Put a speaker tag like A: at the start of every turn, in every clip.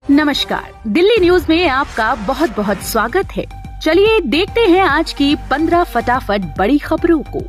A: नमस्कार, दिल्ली न्यूज में आपका बहुत बहुत स्वागत है। चलिए देखते हैं आज की 15 फटाफट बड़ी खबरों को।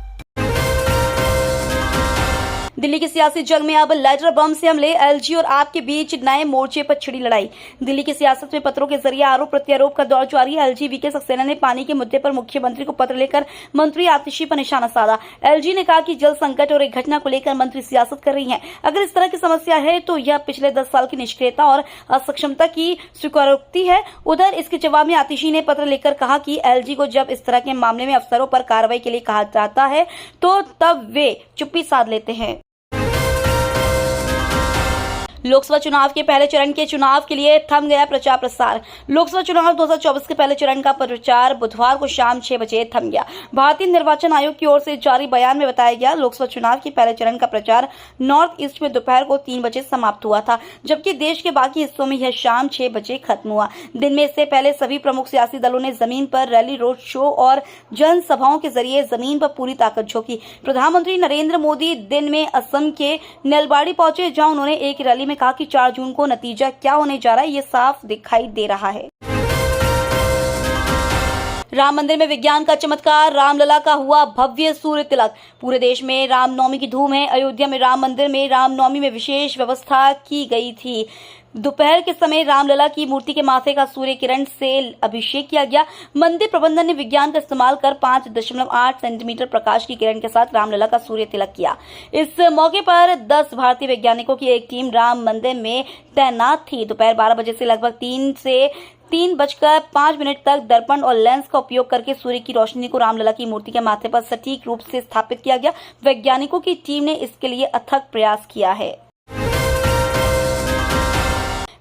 B: दिल्ली की सियासी जंग में अब लेटर बम से हमले, एलजी और आप के बीच नए मोर्चे पर छिड़ी लड़ाई। दिल्ली की सियासत में पत्रों के जरिए आरोप प्रत्यारोप का दौर जारी है। एलजी वीके सक्सेना ने पानी के मुद्दे पर मुख्यमंत्री को पत्र लेकर मंत्री आतिशी पर निशाना साधा। एलजी ने कहा कि जल संकट और एक घटना को लेकर मंत्री सियासत कर रही हैं। अगर इस तरह की समस्या है तो यह पिछले 10 साल की निष्क्रियता और असक्षमता की स्वीकारोक्ति है। उधर इसके जवाब में आतिशी ने पत्र लेकर कहा कि एलजी को जब इस तरह के मामले में अफसरों पर कार्रवाई के लिए कहा जाता है तो तब वे चुप्पी साध लेते हैं। लोकसभा चुनाव के पहले चरण के चुनाव के लिए थम गया प्रचार प्रसार। लोकसभा चुनाव 2024 के पहले चरण का प्रचार बुधवार को शाम 6 बजे थम गया। भारतीय निर्वाचन आयोग की ओर से जारी बयान में बताया गया, लोकसभा चुनाव के पहले चरण का प्रचार नॉर्थ ईस्ट में दोपहर को 3 बजे समाप्त हुआ था, जबकि देश के बाकी हिस्सों में यह शाम 6 बजे खत्म हुआ। दिन में इससे पहले सभी प्रमुख सियासी दलों ने जमीन पर रैली, रोड शो और जनसभाओं के जरिए जमीन पर पूरी ताकत झोंकी। प्रधानमंत्री नरेंद्र मोदी दिन में असम के नलबाड़ी पहुंचे, जहां उन्होंने एक रैली में कहा कि 4 जून को नतीजा क्या होने जा रहा है, ये साफ दिखाई दे रहा है। राम मंदिर में विज्ञान का चमत्कार, रामलला का हुआ भव्य सूर्य तिलक। पूरे देश में रामनवमी की धूम है। अयोध्या में राम मंदिर में रामनवमी में विशेष व्यवस्था की गई थी। दोपहर के समय रामलला की मूर्ति के माथे का सूर्य किरण से अभिषेक किया गया। मंदिर प्रबंधन ने विज्ञान का इस्तेमाल कर 5.8 सेंटीमीटर प्रकाश की किरण के साथ रामलला का सूर्य तिलक किया। इस मौके पर 10 भारतीय वैज्ञानिकों की एक टीम राम मंदिर में तैनात थी। दोपहर 12 बजे से लगभग 3:05 तक दर्पण और लेंस का उपयोग करके सूर्य की रोशनी को रामलला की मूर्ति के माथे पर सटीक रूप से स्थापित किया गया। वैज्ञानिकों की टीम ने इसके लिए अथक प्रयास किया है।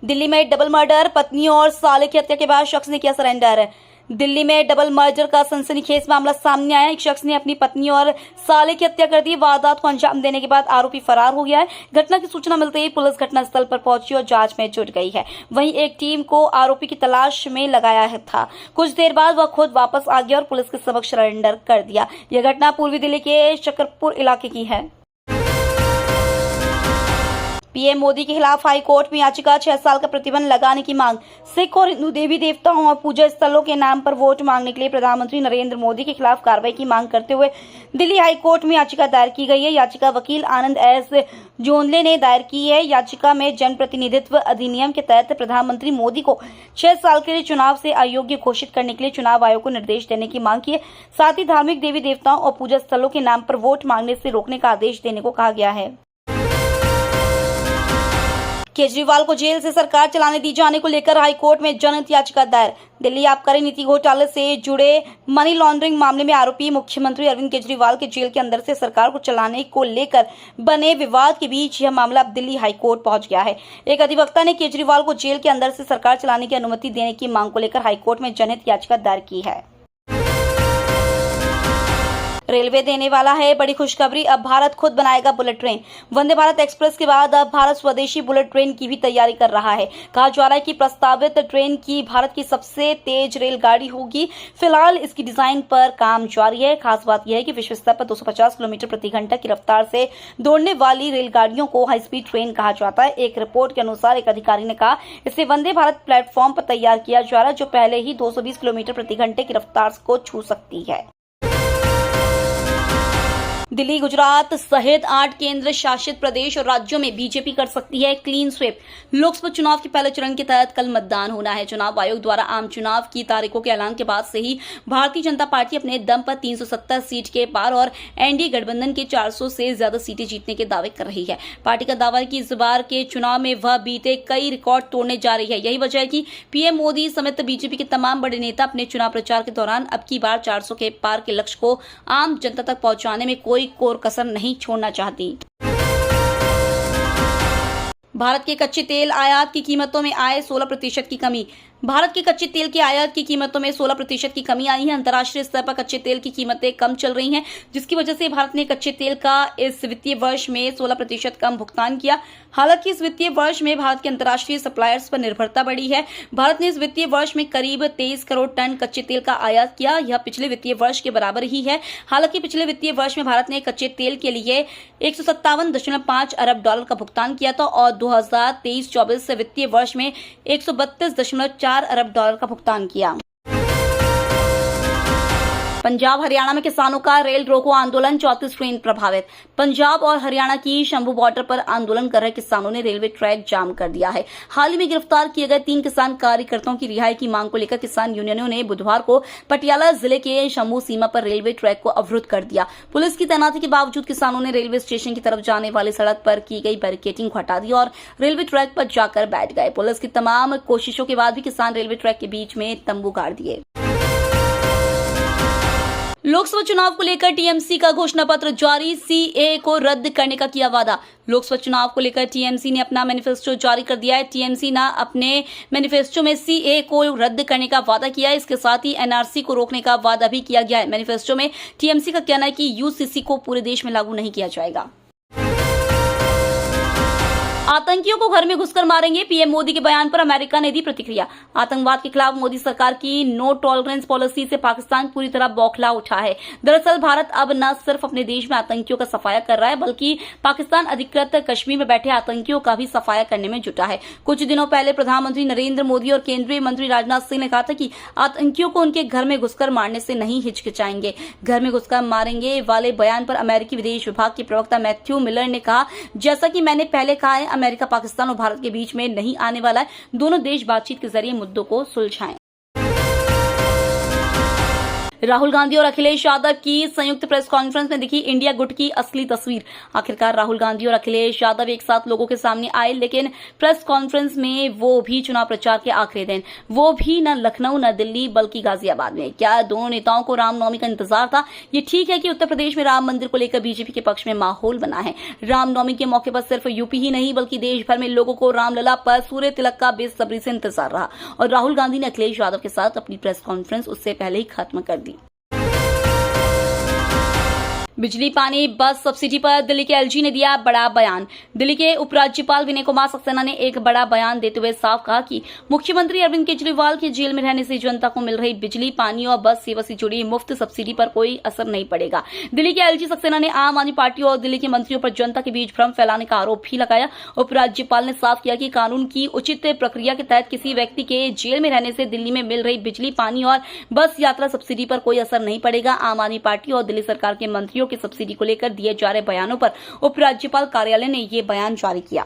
B: दिल्ली में डबल मर्डर, पत्नी और साले की हत्या के बाद शख्स ने किया सरेंडर। दिल्ली में डबल मर्डर का सनसनीखेज मामला सामने आया। एक शख्स ने अपनी पत्नी और साले की हत्या कर दी। वारदात को अंजाम देने के बाद आरोपी फरार हो गया है। घटना की सूचना मिलते ही पुलिस घटनास्थल पर पहुंची और जांच में जुट गई है। वहीं एक टीम को आरोपी की तलाश में लगाया था। कुछ देर बाद वह खुद वापस आ गया और पुलिस के समक्ष सरेंडर कर दिया। यह घटना पूर्वी दिल्ली के शकरपुर इलाके की है। पीएम मोदी के खिलाफ हाई कोर्ट में याचिका, 6 साल का प्रतिबंध लगाने की मांग। सिख और हिंदू देवी देवताओं और पूजा स्थलों के नाम पर वोट मांगने के लिए प्रधानमंत्री नरेंद्र मोदी के खिलाफ कार्रवाई की मांग करते हुए दिल्ली हाई कोर्ट में याचिका दायर की गई है। याचिका वकील आनंद एस जोंधले ने दायर की है। याचिका में जनप्रतिनिधित्व अधिनियम के तहत प्रधानमंत्री मोदी को 6 साल के लिए चुनाव से अयोग्य घोषित करने के लिए चुनाव आयोग को निर्देश देने की मांग की है। साथ ही धार्मिक देवी देवताओं और पूजा स्थलों के नाम पर वोट मांगने से रोकने का आदेश देने को कहा गया है। केजरीवाल को जेल से सरकार चलाने दी जाने को लेकर हाईकोर्ट में जनहित याचिका दायर। दिल्ली आबकारी नीति घोटाले से जुड़े मनी लॉन्ड्रिंग मामले में आरोपी मुख्यमंत्री अरविंद केजरीवाल के जेल के अंदर से सरकार को चलाने को लेकर बने विवाद के बीच यह मामला अब दिल्ली हाईकोर्ट पहुंच गया है। एक अधिवक्ता ने केजरीवाल को जेल के अंदर से सरकार चलाने की अनुमति देने की मांग को लेकर हाईकोर्ट में जनहित याचिका दायर की है। रेलवे देने वाला है बड़ी खुशखबरी, अब भारत खुद बनाएगा bullet train. Vande Bharat express के बाद अब भारत स्वदेशी बुलेट ट्रेन की भी तैयारी कर रहा है। कहा जा रहा है कि प्रस्तावित ट्रेन की भारत की सबसे तेज रेलगाड़ी होगी। फिलहाल इसकी डिजाइन पर काम जारी है। खास बात यह है कि विश्व स्तर पर 250 किलोमीटर प्रति घंटा की रफ्तार से दौड़ने वाली रेलगाड़ियों को हाई स्पीड ट्रेन कहा जाता है। एक रिपोर्ट के अनुसार एक अधिकारी ने कहा, इसे वंदे भारत प्लेटफॉर्म पर तैयार किया जा रहा है, जो पहले ही 220 किलोमीटर प्रति घंटे की रफ्तार को छू सकती है। दिल्ली, गुजरात सहित 8 केंद्र शासित प्रदेश और राज्यों में बीजेपी कर सकती है क्लीन स्वीप। लोकसभा चुनाव के पहले चरण के तहत कल मतदान होना है। चुनाव आयोग द्वारा आम चुनाव की तारीखों के ऐलान के बाद से ही भारतीय जनता पार्टी अपने दम पर 370 सीट के पार और एनडीए गठबंधन के 400 से ज्यादा सीटें जीतने के दावे कर रही है। पार्टी का दावा है कि इस बार के चुनाव में वह बीते कई रिकॉर्ड तोड़ने जा रही है। यही वजह है कि पीएम मोदी समेत बीजेपी के तमाम बड़े नेता अपने चुनाव प्रचार के दौरान अब की बार 400 के पार के लक्ष्य को आम जनता तक पहुंचाने में कोई कसर नहीं छोड़ना चाहती। भारत के कच्चे तेल आयात की कीमतों में आए 16% की कमी। भारत के कच्चे तेल की आयात की कीमतों में 16% की कमी आई है। अंतर्राष्ट्रीय स्तर पर कच्चे तेल की कीमतें कम चल रही हैं, जिसकी वजह से भारत ने कच्चे तेल का इस वित्तीय वर्ष में 16% कम भुगतान किया। हालांकि इस वित्तीय वर्ष में भारत के अंतर्राष्ट्रीय सप्लायर्स पर निर्भरता बढ़ी है। भारत ने इस वित्तीय वर्ष में करीब 23 करोड़ टन कच्चे तेल का आयात किया। यह पिछले वित्तीय वर्ष के बराबर ही है। हालांकि पिछले वित्तीय वर्ष में भारत ने कच्चे तेल के लिए 157.5 अरब डॉलर का भुगतान किया था और 2023-24 वित्तीय वर्ष में 132.4 अरब डॉलर का भुगतान किया। पंजाब हरियाणा में किसानों का रेल रोको आंदोलन, 34 ट्रेन प्रभावित। पंजाब और हरियाणा की शंभू बॉर्डर पर आंदोलन कर रहे किसानों ने रेलवे ट्रैक जाम कर दिया है। हाल ही में गिरफ्तार किए गए 3 किसान कार्यकर्ताओं की रिहाई की मांग को लेकर किसान यूनियनों ने बुधवार को पटियाला जिले के शंभू सीमा पर रेलवे ट्रैक को अवरुद्ध कर दिया। पुलिस की तैनाती के बावजूद किसानों ने रेलवे स्टेशन की तरफ जाने वाली सड़क पर की गई बैरिकेडिंग को हटा दी और रेलवे ट्रैक पर जाकर बैठ गए। पुलिस की तमाम कोशिशों के बाद भी किसान रेलवे ट्रैक के बीच में तंबू गाड़ दिए। लोकसभा चुनाव को लेकर टीएमसी का घोषणा पत्र जारी, सीएए को रद्द करने का किया वादा। लोकसभा चुनाव को लेकर टीएमसी ने अपना मैनिफेस्टो जारी कर दिया है। टीएमसी ने अपने मैनिफेस्टो में सीएए को रद्द करने का वादा किया है। इसके साथ ही एनआरसी को रोकने का वादा भी किया गया है। मैनिफेस्टो में टीएमसी का कहना है कि यूसीसी को पूरे देश में लागू नहीं किया जाएगा। आतंकियों को घर में घुसकर मारेंगे, पीएम मोदी के बयान पर अमेरिका ने दी प्रतिक्रिया। आतंकवाद के खिलाफ मोदी सरकार की नो टॉलरेंस पॉलिसी से पाकिस्तान पूरी तरह बौखला उठा है। दरअसल भारत अब न सिर्फ अपने देश में आतंकियों का सफाया कर रहा है, बल्कि पाकिस्तान अधिकृत कश्मीर में बैठे आतंकियों का भी सफाया करने में जुटा है। कुछ दिनों पहले प्रधानमंत्री नरेंद्र मोदी और केंद्रीय मंत्री राजनाथ सिंह ने कहा था कि आतंकियों को उनके घर में घुसकर मारने से नहीं हिचकिचाएंगे, घर में घुसकर मारेंगे वाले बयान पर अमेरिकी विदेश विभाग के प्रवक्ता मैथ्यू मिलर ने कहा, जैसा कि मैंने पहले कहा है, अमेरिका पाकिस्तान और भारत के बीच में नहीं आने वाला है। दोनों देश बातचीत के जरिए मुद्दों को सुलझाएं। राहुल गांधी और अखिलेश यादव की संयुक्त प्रेस कॉन्फ्रेंस में दिखी इंडिया गुट की असली तस्वीर। आखिरकार राहुल गांधी और अखिलेश यादव एक साथ लोगों के सामने आए, लेकिन प्रेस कॉन्फ्रेंस में वो भी चुनाव प्रचार के आखिरी दिन, वो भी न लखनऊ न दिल्ली बल्कि गाजियाबाद में। क्या दोनों नेताओं को रामनवमी का इंतजार था? ये ठीक है कि उत्तर प्रदेश में राम मंदिर को लेकर बीजेपी के पक्ष में माहौल बना है। रामनवमी के मौके पर सिर्फ यूपी ही नहीं बल्कि देश भर में लोगों को रामलला पर सूर्य तिलक का बेसब्री से इंतजार रहा और राहुल गांधी ने अखिलेश यादव के साथ अपनी प्रेस कॉन्फ्रेंस उससे पहले ही खत्म कर दी। बिजली पानी बस सब्सिडी पर दिल्ली के एलजी ने दिया बड़ा बयान। दिल्ली के उपराज्यपाल विनय कुमार सक्सेना ने एक बड़ा बयान देते हुए साफ कहा कि मुख्यमंत्री अरविंद केजरीवाल के जेल में रहने से जनता को मिल रही बिजली, पानी और बस सेवा से जुड़ी मुफ्त सब्सिडी पर कोई असर नहीं पड़ेगा। दिल्ली के एलजी सक्सेना ने आम आदमी पार्टी और दिल्ली के मंत्रियों पर जनता के बीच भ्रम फैलाने का आरोप भी लगाया। उपराज्यपाल ने साफ किया कि कानून की उचित प्रक्रिया के तहत किसी व्यक्ति के जेल में रहने से दिल्ली में मिल रही बिजली, पानी और बस यात्रा सब्सिडी पर कोई असर नहीं पड़ेगा। आम आदमी पार्टी और दिल्ली सरकार के मंत्रियों की सब्सिडी को लेकर दिए जा रहे बयानों पर उपराज्यपाल कार्यालय ने यह बयान जारी किया।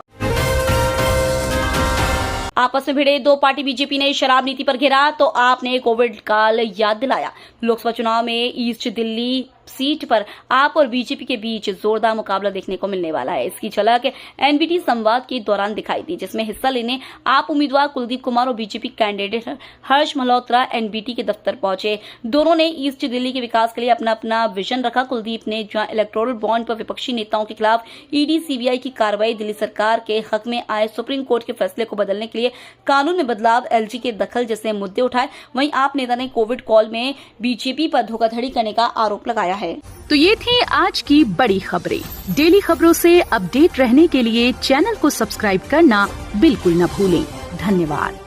B: आपस में भिड़े दो पार्टी, बीजेपी ने शराब नीति पर घेरा तो आप ने कोविड काल याद दिलाया। लोकसभा चुनाव में ईस्ट दिल्ली सीट पर आप और बीजेपी के बीच जोरदार मुकाबला देखने को मिलने वाला है। इसकी झलक एनबीटी संवाद के दौरान दिखाई दी, जिसमें हिस्सा लेने आप उम्मीदवार कुलदीप कुमार और बीजेपी कैंडिडेट हर्ष मल्होत्रा एनबीटी के दफ्तर पहुंचे। दोनों ने ईस्ट दिल्ली के विकास के लिए अपना अपना विजन रखा। कुलदीप ने जहां इलेक्टोरल बॉन्ड पर विपक्षी नेताओं के खिलाफ ईडी सीबीआई की कार्रवाई, दिल्ली सरकार के हक में आए सुप्रीम कोर्ट के फैसले को बदलने के लिए कानून में बदलाव, एलजी के दखल जैसे मुद्दे उठाए। वहीं आप नेता ने कोविड कॉल में बीजेपी पर धोखाधड़ी करने का आरोप लगाया है।
A: तो ये थी आज की बड़ी खबरें। डेली खबरों से अपडेट रहने के लिए चैनल को सब्सक्राइब करना बिल्कुल न भूलें। धन्यवाद।